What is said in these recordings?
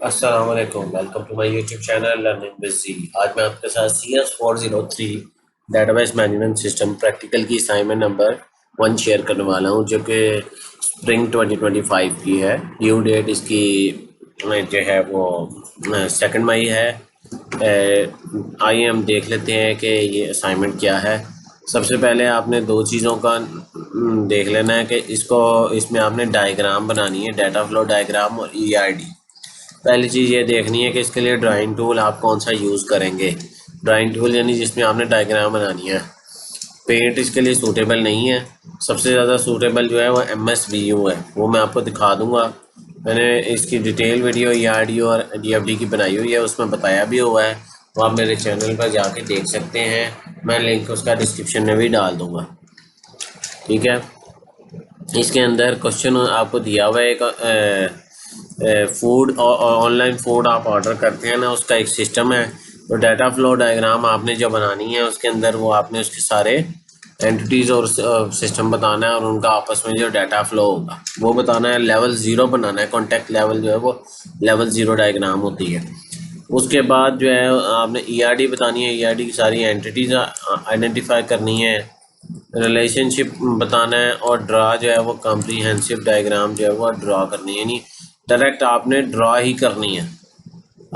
अस्सलाम वालेकुम, welcome to my YouTube channel learning with G. आज मैं आपके साथ CS403 database management system practical की असाइनमेंट नंबर 1 शेयर करने वाला हूं, जो कि स्प्रिंग 2025 की है। ड्यू डेट इसकी जो है वो 2 मई है। आइए हम देख लेते हैं कि ये असाइनमेंट क्या है। सबसे पहले आपने दो चीज़ों का देख लेना है कि इसमें आपने डायग्राम बनानी है, डाटा फ्लो डायग्राम और ERD। पहली चीज़ ये देखनी है कि इसके लिए ड्राइंग टूल आप कौन सा यूज़ करेंगे। ड्राइंग टूल यानी जिसमें आपने डायग्राम बनानी है। पेंट इसके लिए सूटेबल नहीं है। सबसे ज़्यादा सूटेबल जो है वो MSVU है, वो मैं आपको दिखा दूंगा। मैंने इसकी डिटेल वीडियो ERD और DFD की बनाई हुई है, उसमें बताया भी हुआ है। वो आप मेरे चैनल पर जाके देख सकते हैं, मैं लिंक उसका डिस्क्रिप्शन में भी डाल दूँगा। ठीक है, इसके अंदर क्वेश्चन आपको दिया हुआ है एक फूड ऑनलाइन फूड आप ऑर्डर करते हैं ना, उसका एक सिस्टम है। तो डाटा फ्लो डायग्राम आपने जो बनानी है उसके अंदर वो आपने उसके सारे एंटिटीज़ और सिस्टम बताना है, और उनका आपस में जो डाटा फ्लो होगा वो बताना है। लेवल 0 बनाना है, कॉन्टेक्ट लेवल जो है वो लेवल 0 डायग्राम होती है। उसके बाद जो है आपने ERD बतानी है, ERD की सारी एंटिटीज़ आइडेंटिफाई करनी है, रिलेशनशिप बताना है, और ड्रा जो है वो कॉम्प्रीहेंसिव डायग्राम जो है वो ड्रा करनी है। यानी डायरेक्ट आपने ड्रा ही करनी है,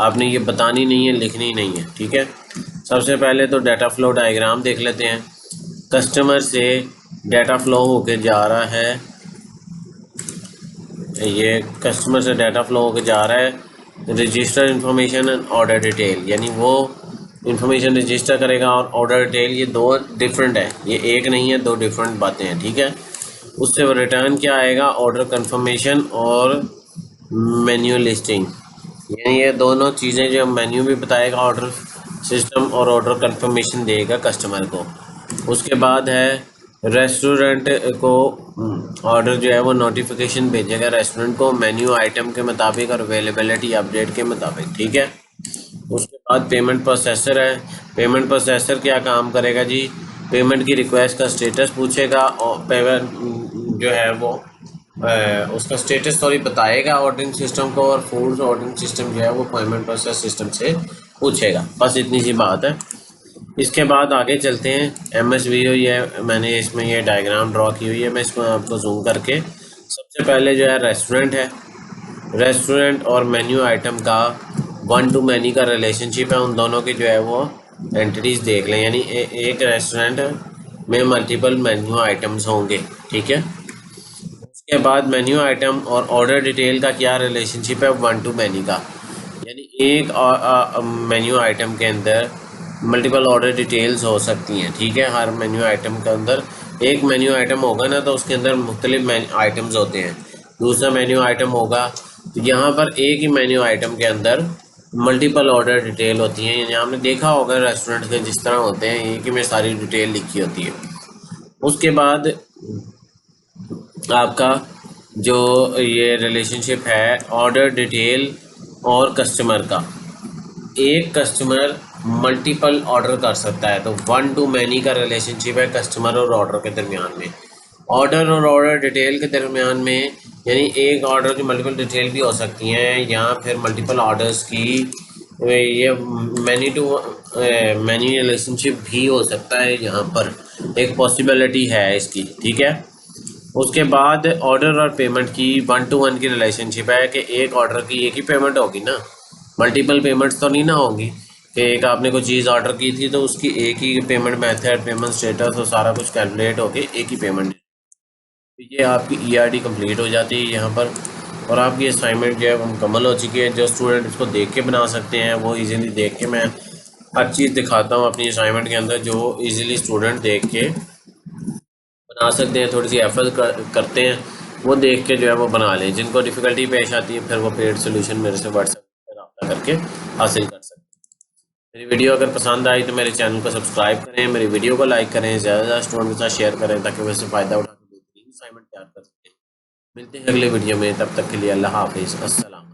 आपने ये बतानी नहीं है, लिखनी नहीं है। ठीक है, सबसे पहले तो डाटा फ्लो डायग्राम देख लेते हैं। कस्टमर से डाटा फ्लो होके जा रहा है, ये कस्टमर से डाटा फ्लो होके जा रहा है। Register information and order detail, यानी वो इंफॉर्मेशन रजिस्टर करेगा और ऑर्डर डिटेल, ये दो डिफरेंट है, ये एक नहीं है, दो डिफरेंट बातें हैं। ठीक है, उससे वो रिटर्न क्या आएगा, ऑर्डर कंफर्मेशन और मेन्यू लिस्टिंग। यानी ये दोनों चीज़ें जो मेन्यू भी बताएगा ऑर्डर सिस्टम, और ऑर्डर कंफर्मेशन देगा कस्टमर को। उसके बाद है रेस्टोरेंट को ऑर्डर जो है वो नोटिफिकेशन भेजेगा रेस्टोरेंट को मेन्यू आइटम के मुताबिक और अवेलेबिलिटी अपडेट के मुताबिक। ठीक है, उसके बाद पेमेंट प्रोसेसर है। पेमेंट प्रोसेसर क्या काम करेगा जी, पेमेंट की रिक्वेस्ट का स्टेटस पूछेगा, और पेमेंट जो है वो उसका स्टेटस सॉरी बताएगा ऑर्डरिंग सिस्टम को, और फूड ऑर्डरिंग सिस्टम जो है वो पेमेंट प्रोसेस सिस्टम से पूछेगा। बस इतनी सी बात है। इसके बाद आगे चलते हैं। MSVO, ये मैंने इसमें ये डायग्राम ड्रॉ की हुई है, मैं इसको आपको जूम करके, सबसे पहले जो है रेस्टोरेंट है। रेस्टोरेंट और मेन्यू आइटम का 1 to many का रिलेशनशिप है, उन दोनों की जो है वो एंटिटीज़ देख लें। यानी एक रेस्टोरेंट में मल्टीपल मेन्यू आइटम्स होंगे। ठीक है, उसके बाद मेन्यू आइटम और ऑर्डर डिटेल का क्या रिलेशनशिप है, 1 to many का। यानी एक मेन्यू आइटम के अंदर मल्टीपल ऑर्डर डिटेल्स हो सकती हैं। ठीक है, हर मेन्यू आइटम के अंदर एक मेन्यू आइटम होगा ना, तो उसके अंदर मुख्तलिफ आइटम्स होते हैं। दूसरा मेन्यू आइटम होगा, तो यहाँ पर एक ही मेन्यू आइटम के अंदर मल्टीपल ऑर्डर डिटेल होती हैं। यानी आपने देखा होगा रेस्टोरेंट के जिस तरह होते हैं, एक ही में सारी डिटेल लिखी होती है। उसके बाद आपका जो ये रिलेशनशिप है ऑर्डर डिटेल और कस्टमर का, एक कस्टमर मल्टीपल ऑर्डर कर सकता है, तो 1 to many का रिलेशनशिप है कस्टमर और ऑर्डर के दरमियान में। ऑर्डर और ऑर्डर डिटेल के दरमियान में, यानी एक ऑर्डर की मल्टीपल डिटेल भी हो सकती हैं, या फिर मल्टीपल ऑर्डर्स की ये मैनी टू मैनी रिलेशनशिप भी हो सकता है। यहाँ पर एक पॉसिबिलिटी है इसकी। ठीक है, उसके बाद ऑर्डर और पेमेंट की 1 to 1 की रिलेशनशिप है कि एक ऑर्डर की एक ही पेमेंट होगी ना, मल्टीपल पेमेंट्स तो नहीं ना होंगी कि एक आपने कोई चीज़ ऑर्डर की थी तो उसकी एक ही पेमेंट मेथड, पेमेंट स्टेटस और सारा कुछ कैलकुलेट होके एक ही पेमेंट। तो ये आपकी ERD कंप्लीट हो जाती है यहाँ पर, और आपकी असाइनमेंट जो है वो मुकम्मल हो चुकी है। जो स्टूडेंट इसको देख के बना सकते हैं वो इजीली देख के, मैं हर चीज़ दिखाता हूँ अपनी असाइनमेंट के अंदर, जो इजीली स्टूडेंट देख के बना सकते हैं, थोड़ी सी एफर्ट करते हैं, वो देख के जो है वो बना लें। जिनको डिफ़िकल्टी पेश आती है फिर वो पेड सोल्यूशन मेरे से व्हाट्सएप पर रब्ता करके हासिल कर सकते हैं। मेरी वीडियो अगर पसंद आई तो मेरे चैनल को सब्सक्राइब करें, मेरी वीडियो को लाइक करें, ज़्यादा से ज़्यादा स्टूडेंट के साथ शेयर करें, ताकि वैसे फ़ायदा उठा के बेहतरीन असाइनमेंट तैयार कर सकें। मिलते हैं अगले वीडियो में, तब तक के लिए अल्लाह हाफिज़, अस्सलाम।